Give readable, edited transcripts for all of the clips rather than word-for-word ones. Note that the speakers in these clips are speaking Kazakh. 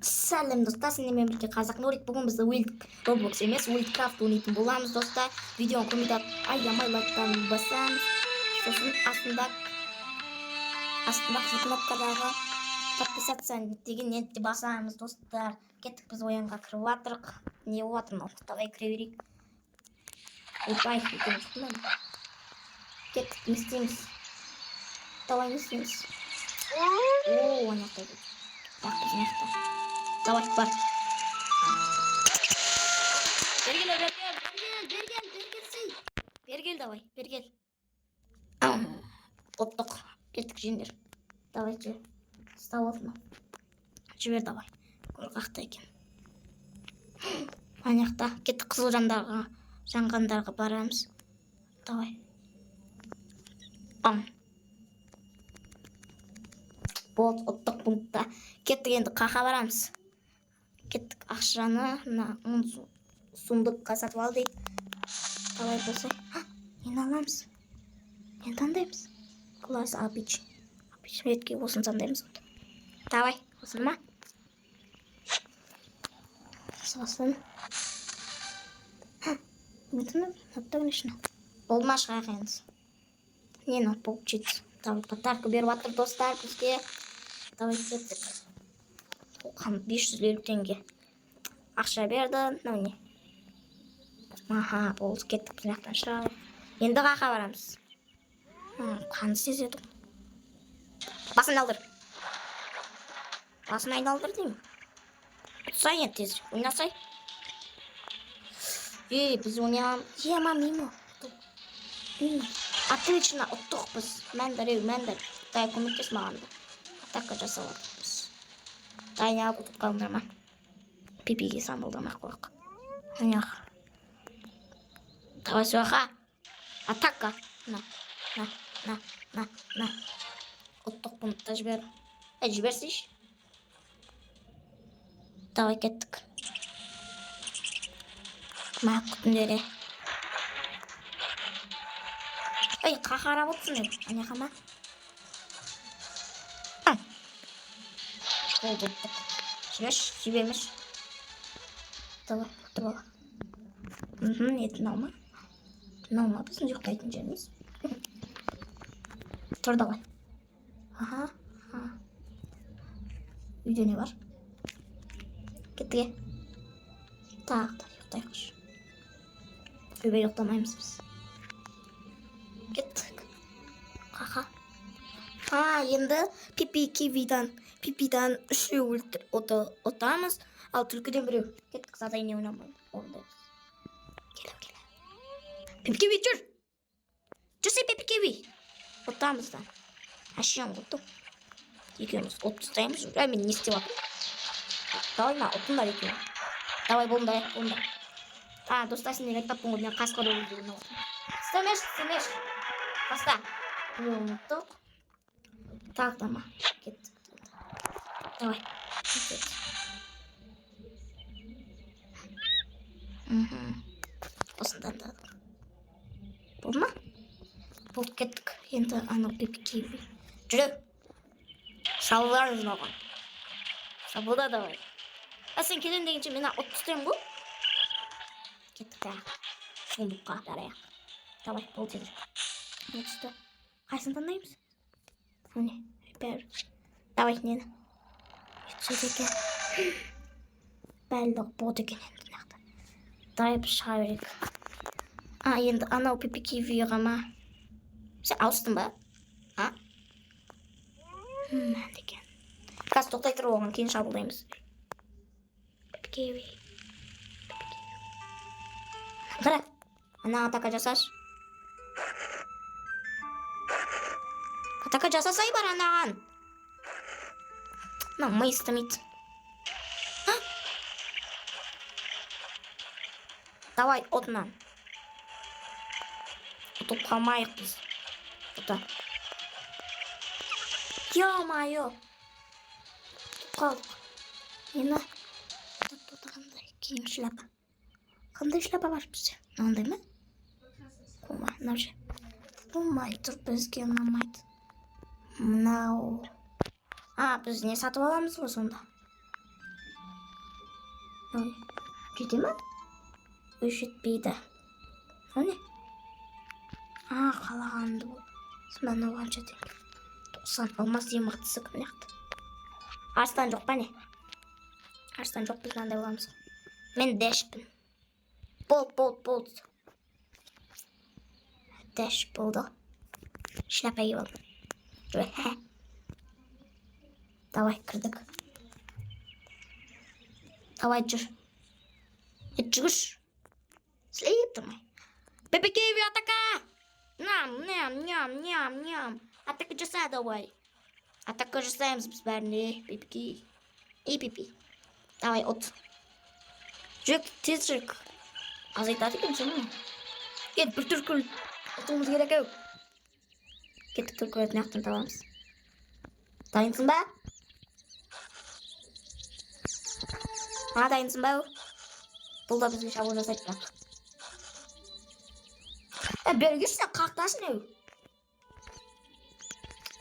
Сәлем достар, сіздермен бірге қазақ норик. Бүгін бізді Roblox емес, Worldcraft ойнайтын боламыз достар. Видеоны құрмет аямай лайктан басамыз. Сосын астындағы кнопкадағы подписаться деген ентті басамыз достар. Кеттік, біз ойынға кіріп жатырық. Не болып жатыр мынау? Давай кіре берейік. Опай, кеттік, не істейміз? Давай не істейміз? О, аяқта дейді. Так, біз аяқта. Давай, бар. Бергел, давай, бергел. Оттық, кеттік жеңдер. Давай, же. Стау отма. Жібер, давай. Қорқақты екен. Аяқта, кеттік қызыл жанғандарға барамыз. Давай. Болды, оттық пунктта. Кеттік енді қақа барамыз. Кеттік ақшаны, сундыққа сатып ал дейік. Давай болсай. Нені аламыз? Нені таңдаймыз? Класс апич. Апич ретке осын таңдаймыз. Давай, осын ма? Сосын. Нетіні? Оттығын ішіне. Болма шығайғайыныз. Нені болып жетті. Давай, подарка беріп атыр достар бізге. Давай кеттік. 550 теңге ақша берді. Не? Аха, болды, кеттік біз жақтан шығайық. Енді қақа барамыз. Қанды сезеді. Басын алдыр. Басын айналдыр деймін. Ұтсай енді тез. Ойнасай. Біз ойнайам. Мимо. Отлично, ұттық біз. Мәндір. Дай көмектес мағанды. Атака жасап атырмыз. Дай алып ұтып қалындырма. Пипиге самылдамақ қояқ. Аяқ. Давай суаға. Атака. На. Ұттық пунктта жібер. Жіберсейші. Давай кеттік. Мақ күтіндері. Қақарап отсын еді. Аяқа ма? Oldu. Жібермеш. Давай, тұрбала. Етін алма. Алма біздің жоқтайтын жеріміз. Тұр давай. Аха. Үйде не бар? Кеттіге. Тақтар, жоқтайқыш. Өйбе жоқтамаймыз біз. Кеттік. Қақа. Енді Пипидан үшеу отамыз, ал түлкіден біреу. Кеттік, задайне ойнамайды. Орындаймыз. Келу. Пипикиви, жүр! Жүрсе Пипикиви! Отамыздан. Әшен қоттым. Екеуміз от тұстаймыз. Мен не істеп атым? Давай ма, отым бар екеуі. Давай, болындай. Достар, сендер айтпаппын ғой, мен қасқыр өлдігін отым. Істемеш. Баста. Ұмыттық. Тағдама. Кеттік. Давай. Осындан да. Болды ма? Болды, кеттік. Енді анау Пипикиви. Жүрі. Шабыларыңыз маған. Шабылда давай. Сен келен дегенше мен от тұстайым ғой. Кеттік та. Сундыққа дарайық. Давай, болды еді. Не түсті? Қайсын таңдаймыз? Өне, бәрі. Давай, нені? Жетсек екен. Бәлдіқ болды екен енді нақты. Давай бір шыға берек. Енді анау Пипикивиға ма? Сен ауыстың ба? Мәнді екен. Қаз тоқтай тұрып оған кейін шабылдаймыз. Пипикиви. Қыра. Ана атака жасаш. Атака жасасай бар анаған. Мый істемейді. Давай, отынан. Ұтып қалмайық біз. Ұта. Ё-майо. Ұтып қалдық. Ені. Ұтып қандай. Кейін шляпа. Қандай шляпа бар бізде? Мынандай ма? Қома, мынау же. Қомай тұр, бізге ұнамайды. Мынау. Біз не сатып аламыз ғой сонда? Ciddi mi? Üşütmeydi. O ne? Қалағанды бұл. Ben ne var ciddi? 90 olmaz 26'sı kim yaktı? Arslan yok bana. Arslan çok bizden de olamaz. Ben deşpim. Bolt. Deş buldu. Şlepayı oldu. Давай kırdık. Давай cır. Cır. Sleep durmay. Bebek gibi ataka. Ням. Атака часа давай. Атака часаем с безбарни. Бебеки. И пипи. Давай от. Жек, тез жек. Az айтады екенсің ғой. Кет, бір түркіл. Отымыз керек еу. Кеттік түркілетін ақтын табамыз. Дайынсың ба? Дайынсың ба? Бұл да бізге шабуыл жасайды бірақ. Бергешіне қақтасын еу.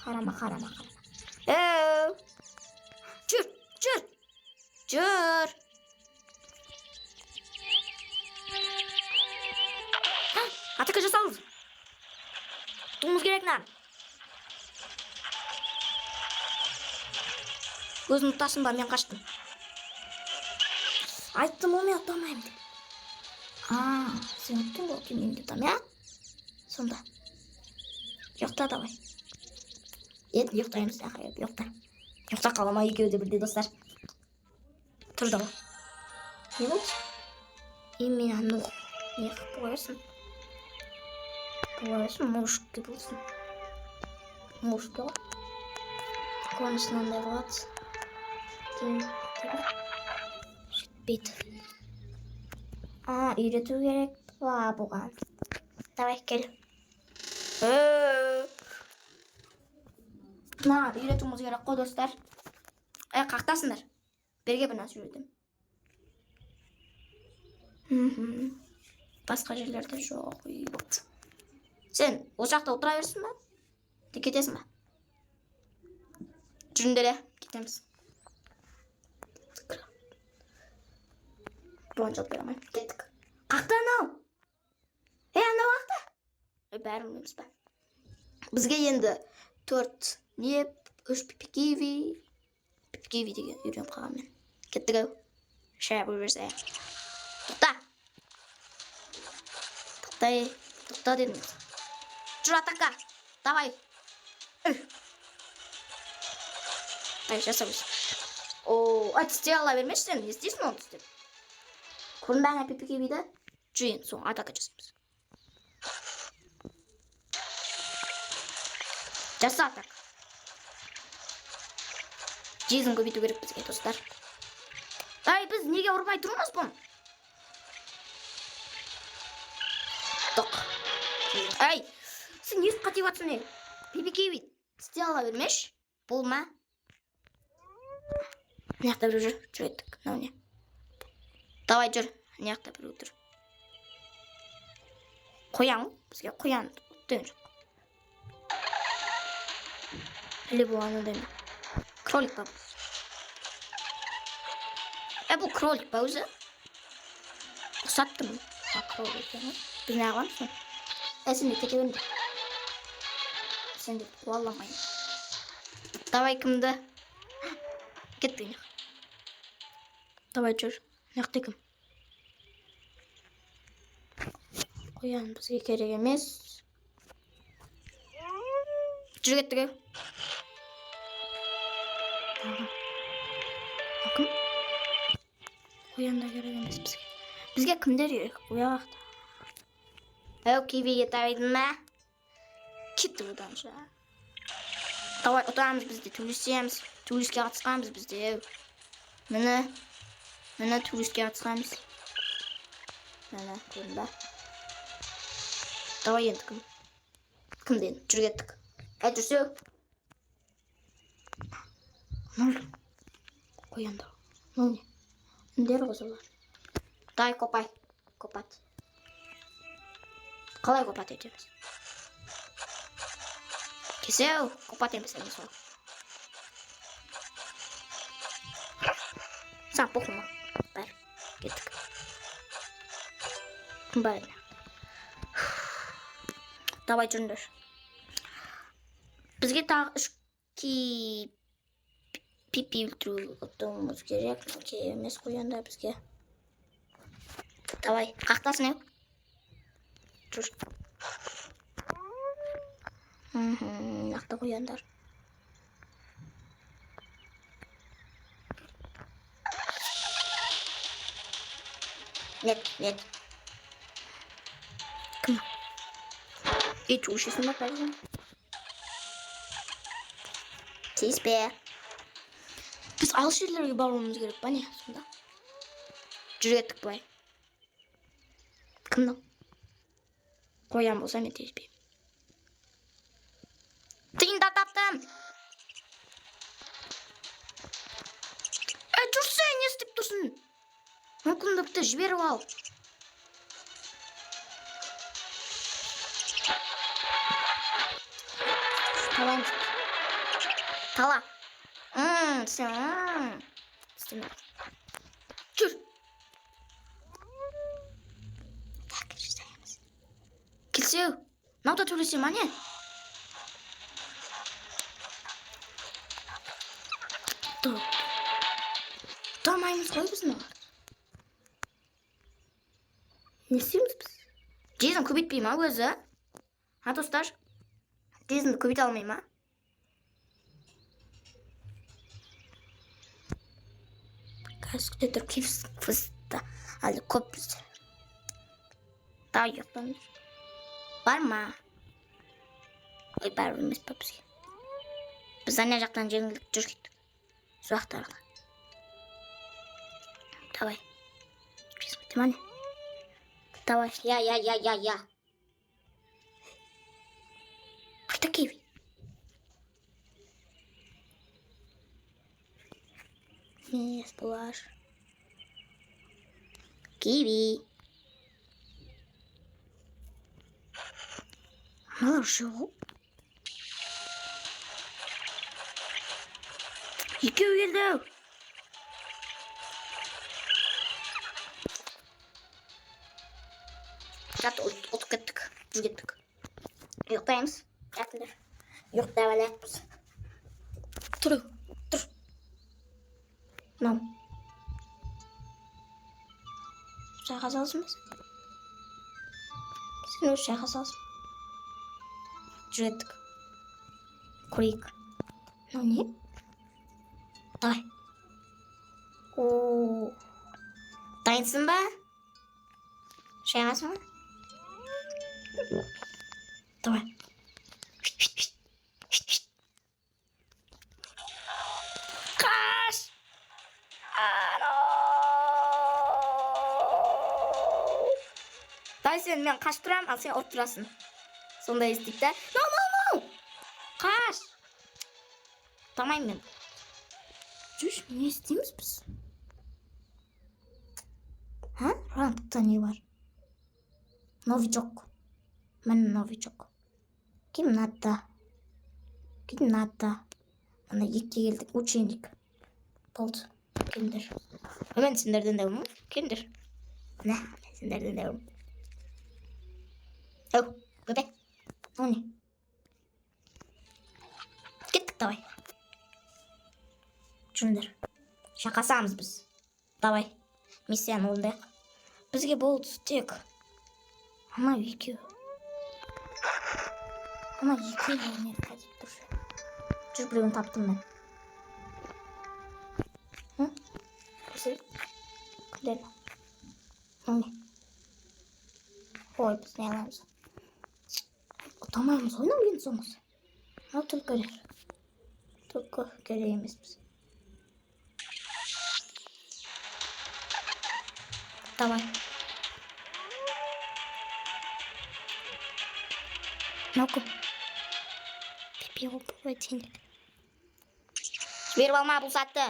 Қарама. Жүр. Атака жасауыз. Тұңыз керек нар. Өзін ұтасың ба, мен қаштым. Айттым ол, мен ұтамайым деп. Сен ұттың ғой, мен ұтам, я? Сонда. Жоқта давай. Енді жоқтаймыз, жоқта. Жоқта қалама екеуі де бірде достар. Тұр давай. Не болды? Именно, ну, не қойырсың. Қойырсың, мушки болсын. Мушки ғой. Конысынан да болады. Жетпейді. Үйрету керек ба бұған. Давай, кел. Үйретуіміз керек қой, достар. Қақтасыңдар. Берге бір нәрсе үйретем. Басқа жерлерде жоқ. Сен осы жақта отыра берсің ба? Де кетесің ба? Жүріңдер, кетеміз. Бұған жауап бере алмаймын. Кеттік. Қақта анау? Анау қақта? Бәрі білмейміз ба? Бізге енді 4 неп, 3 пипикиви. Пипикиви деген үйреніп қалған мен. Кеттік ау. Шабы берсе. Тоқта дедім. Жүр атака. Давай. Жасамыз. Тістей ала бермешсің, не істейсің оны істеп? Көрін бәріне пипикивиді. Жүр, соң атака жасамыз. Жаса атак. Жезін көбейту керек бізге, достар. Біз неге ұрмай тұрмыз бұн? Тоқ. Сен ес қати батсын не? Пипикивид. Тістей ала бермеш? Бұл ма? Неқта бір жүр еттік. Не? Давай жүр. Неқта бір өтір. Қоян. Бізге қоян. Өттен жоқ. Әлі болғаны деймі. Кролик ба бұл? Бұл кролик ба өзі? Ұқсатты мұн. Кролик ең. Біз не ағамыз? Сен де кете өнді. Сен де қуаламайын. Давай кімді? Кетті. Давай жүр. Неқті кім? Қоян бізге керек емес. Жүр кеттігі. Кім? Қоян да керек емес бізге. Бізге кімдер керек? Қоя бақты. Кивиге табайдың ма? Кетті бұдан жа. Давай ұтамыз бізде, түлісеміз. Түліске қатысқамыз бізде. Мені түліске қатысқамыз. Мені, көрін ба? Давай енді кім? Кімден? Жүр кеттік. Жүрсе. Нөл. Қоянда. Нөл не? Үндер ғозылар. Дай копай. Копат. Қалай копат етеміз? Кесеу. Копат еміз әне сол. Саң похума. Бәр. Böyle. Давай жүріңдер. Бізге тағы 2 пипи өлтіруіміз керек. Емес қояндар бізге. Давай, қақтасын еу. Жүр. Нақты қояндар. Нет. Кім? Чушесін ба қазір? Тиіспе. Біз алыс жерлерге баруымыз керек па не сонда? Жүргеттік былай. Кімді? Қоян болса мен тиіспеймін. Тиында таптым! Жүрсе, не істеп тұрсың? Мүмкіндікті жіберіп ал. Тала. Sen. Dur. Так, ждаемыз. Келсеу. Мынау төлесем, ане? Тұрмаймыз ғой біз мына. Не істейміз біз? Тезін көбейтпей ма өзі? Достар? Тезін көбейте алмай ма? Қазір тұр кефісті. Әлі көп біздер. Дай ұйықтаңдар. Бар ма? Ой, бар емес па бізге. Біз ана жақтан жеңілдік жүр кеттік. Суақтарға. Давай. Посмотрим, ане. Давай. Я. Кто киви? Не, сплаш. Киви. Хорошо. Екеу келді. Жат отып кеттік. Жүр кеттік. Ұйықтаймыз. Жатыңдар. Ұйықтап алайықпыз. Тұр. Мынау. Шайға салсын біз. Сен өз шайға салсын. Жүр кеттік. Көрейік. Мынау не? Давай. Дайынсың ба? Шайғасың ба? Давай. Қаш! Дай сен мен қаш тұрам, ал сен ұрып тұрасың. Сондай істейік та. No! Қаш! Тамайым мен. Жүш, не істейміз біз? Раундықта не бар? Новичок. Мен новичок. Кім надо? Ана екке келдік. Ученик. Болды. Келдер. Мен сендерден дәуім. Келдер. Мен сендерден дәуім. Әу, көпе. Оне. Кеттік, давай. Жүріңдер. Шақасамыз біз. Давай. Миссияны орындайық. Бізге болды тек. Ана екеу. Не қажет тұр. Жүр біреуін таптым мен. Көрсей. Күлдер. Оне. Ой, біз не аламыз. Ұтамаймыз ойнау ең соңыз. Ал түлкі көрер. Түлкі көрер емес біз. Давай. Ну-ка. Пипи опыла денег. Жіберіп алма бұл сатты.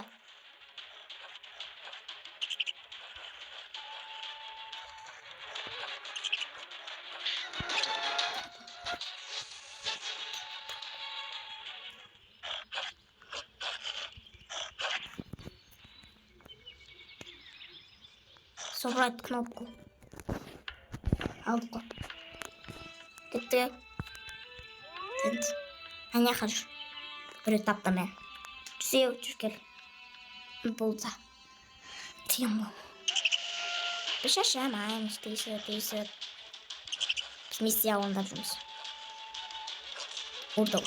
Собрать кнопку. Aldık o. Gitti. Tint. Anya karış. Böyle taptım ben. Güzel Türkiye. Buldu. Tiyambo. Bir şey şeymiş. Değişir. Misya ondacımız. Burada.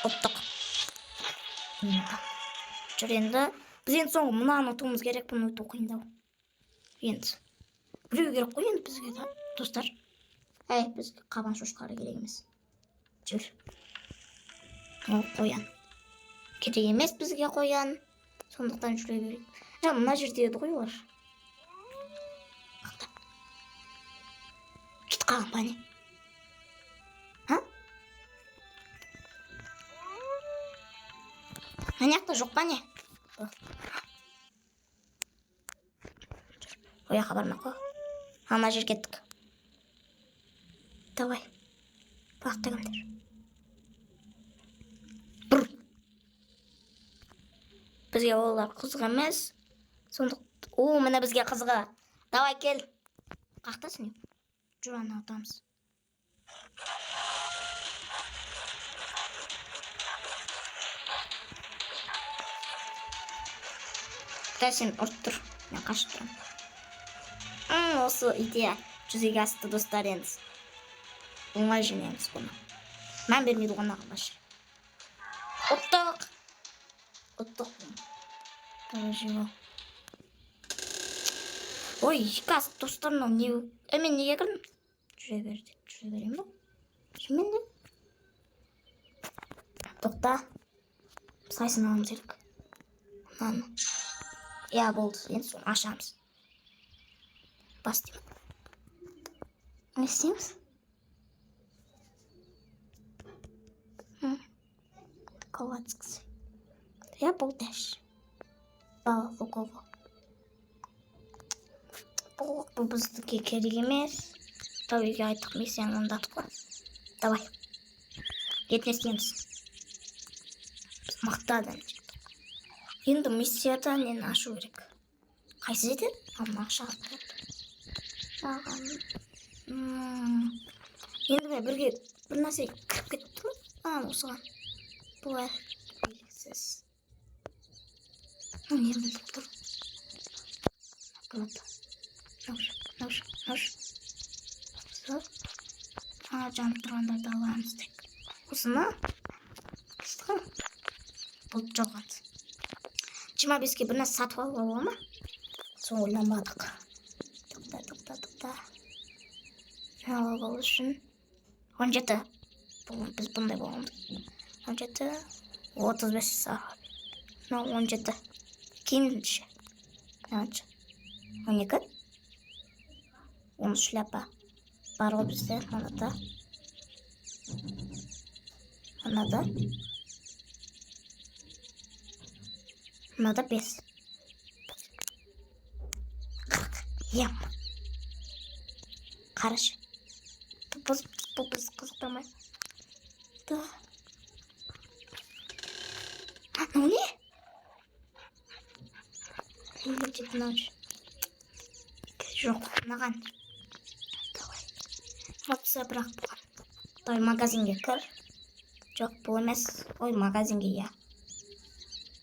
Ottuk. Şimdi biz en son bunu anlatmamız gerek, bunu okuyun da. Енді. Біреу керек қой енді бізге да, достар. Біз қабан шошқары керек емес. Жүр. Ол қоян. Керек емес бізге қоян. Сондықтан жүре берейік. Мына жерде еді ғой олар. Кетіп қалған ба не? Маньякта жоқ па не? Ояққа бармақ қой. Ана жер кеттік. Давай. Бақта кімдер? Бұр. Бізге олар қызық емес. Міне бізге қызығы. Давай кел. Қақтасың? Жүр ана атамыз. Сен ұрып тұр. Мен қашып тұрмын. Осы идея жүзеге асты достар енді. Оңай жинаймыз бұны. Мән бермейді ғана қылашы. Ұттық. Ой, кас достарымнан не? Мен неге кірдім? Жүре берейін ба? Мен де? Тоқта. Сайсын аламыз керек. Мынаны. Я болды, енді соны ашамыз. Бастым. Не істейміз? Ковацксы. Я болды әш. Балықова. Бұл біздіке керек емес. Тәуеге айттық миссияны ондатық қой. Давай. Етіне істейміз. Біз мықты адам. Енді миссиядан нені ашу керек. Қайсы жетеді? Амына ақша алып. Енді бірге бір нәрсе кіріп кетті ме? Осыған. Бұл белгісіз. Не білдік тұр? Болады. Науш. Жанып тұрғандарды аламыз тек. Осыны? Бұл жоғат. 25-ке бір нәрсе сатып алуға бола ма? Соны ойламадық. Тоқта. Алып алу үшін 17. Біз бұндай боламыз. 17, 35 сағат. 17. Кейінше. 12. 10 шляпа. Бар ғой бізде. Мынада 5. Ем. Қарашы. Бұл біз қызықтамай. Да. Ну не? Елететін науш. Жоқ, маған. Давай. Мапса бірақ бұған. Давай магазинге кір. Жоқ, бұл емес. Ой, магазинге, я.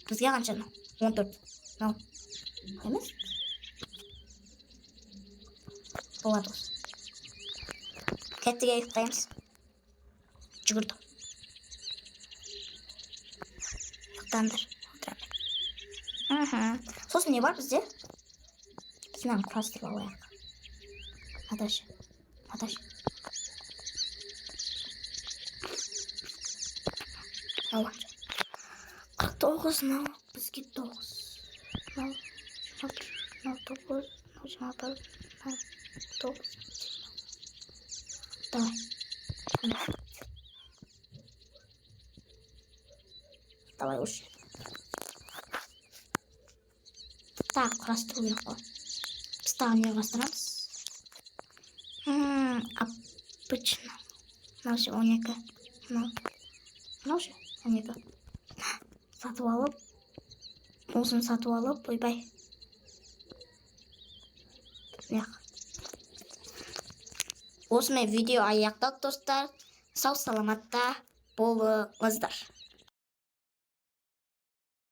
Бізге қанша нау? 14. Нау. Емес? Болады осы. Кәттіге ұйықтаймыз. Жүгірді. Ұйықтандыр. Сосын не бар бізде? Біз мынаны құрастырып алайық. Адаш. 49 нау. Бізге 9. Нау. 9. 9. Давай. Давай уж. Так, құрастыру керек қой. Ставим его страс. Обычно. Наушы 12. Наушы 12. Сатып алып. Осыны сатып алып, ойбай. осымен видео аяқталды достар. Сау саламатта болыңыздар.